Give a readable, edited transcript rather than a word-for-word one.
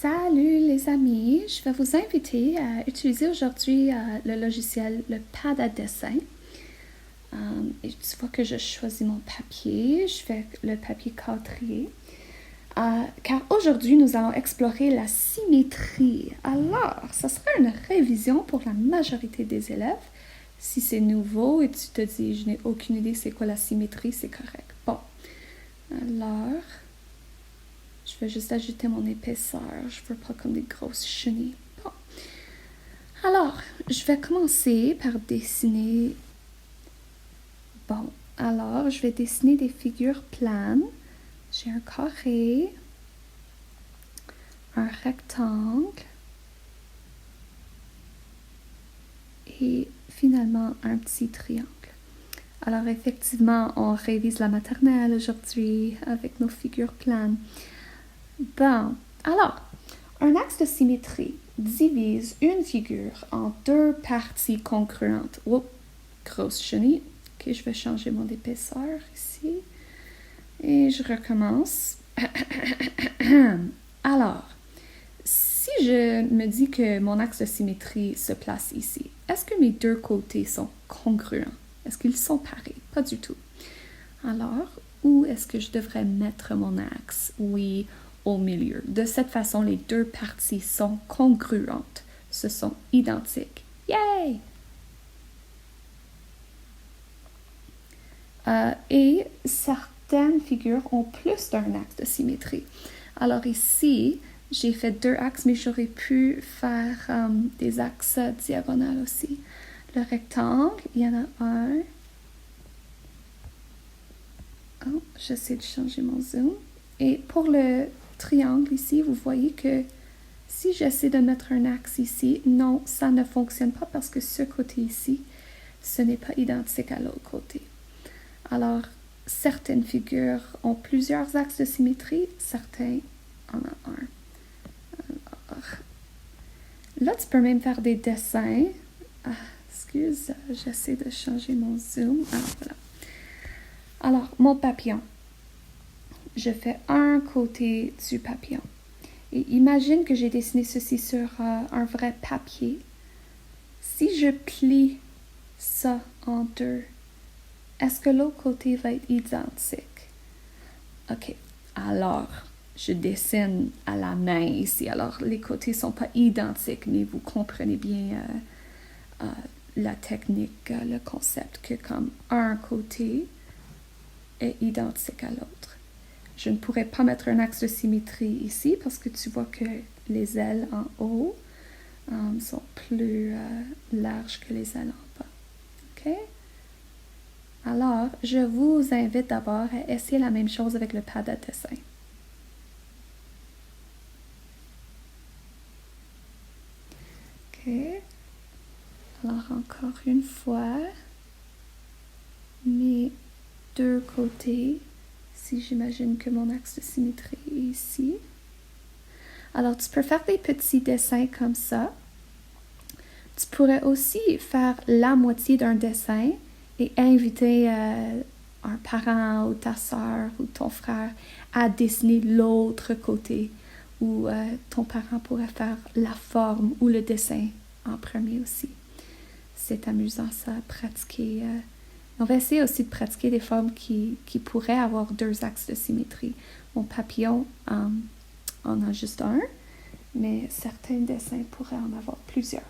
Salut les amis, je vais vous inviter à utiliser aujourd'hui le logiciel, le pad à dessin. Et tu vois que je choisis mon papier, je fais le papier quadrillé. Car aujourd'hui, nous allons explorer la symétrie. Alors, ça sera une révision pour la majorité des élèves. Si c'est nouveau et tu te dis, je n'ai aucune idée c'est quoi la symétrie, c'est correct. Bon, alors, je vais juste ajouter mon épaisseur. Je veux pas comme des grosses chenilles. Bon. Alors, je vais commencer par dessiner. Bon, alors, je vais dessiner des figures planes. J'ai un carré, un rectangle et finalement un petit triangle. Alors, effectivement, on révise la maternelle aujourd'hui avec nos figures planes. Bon, alors, un axe de symétrie divise une figure en deux parties congruentes. Oups, grosse chenille. Ok, je vais changer mon épaisseur ici. Et je recommence. Alors, si je me dis que mon axe de symétrie se place ici, est-ce que mes deux côtés sont congruents? Est-ce qu'ils sont pareils? Pas du tout. Alors, où est-ce que je devrais mettre mon axe? Oui, au milieu. De cette façon, les deux parties sont congruentes. Ce sont identiques. Yay! Et certaines figures ont plus d'un axe de symétrie. Alors ici, j'ai fait deux axes, mais j'aurais pu faire des axes diagonales aussi. Le rectangle, il y en a un. Oh, j'essaie de changer mon zoom. Et pour le triangle ici, vous voyez que si j'essaie de mettre un axe ici, non, ça ne fonctionne pas parce que ce côté ici, ce n'est pas identique à l'autre côté. Alors, certaines figures ont plusieurs axes de symétrie, certains en ont un. Alors, là, tu peux même faire des dessins. Excuse, j'essaie de changer mon zoom. Alors, voilà. Alors, mon papillon. Je fais un côté du papillon. Et imagine que j'ai dessiné ceci sur un vrai papier. Si je plie ça en deux, est-ce que l'autre côté va être identique? Ok, alors je dessine à la main ici. Alors les côtés ne sont pas identiques, mais vous comprenez bien la technique, le concept, que comme un côté est identique à l'autre. Je ne pourrais pas mettre un axe de symétrie ici parce que tu vois que les ailes en haut sont plus larges que les ailes en bas. OK? Alors, je vous invite d'abord à essayer la même chose avec le pad à dessin. OK? Alors, encore une fois, mes deux côtés. Si j'imagine que mon axe de symétrie est ici. Alors, tu peux faire des petits dessins comme ça. Tu pourrais aussi faire la moitié d'un dessin et inviter un parent ou ta soeur ou ton frère à dessiner l'autre côté. Ou ton parent pourrait faire la forme ou le dessin en premier aussi. C'est amusant ça, pratiquer. On va essayer aussi de pratiquer des formes qui pourraient avoir deux axes de symétrie. Mon papillon en a juste un, mais certains dessins pourraient en avoir plusieurs.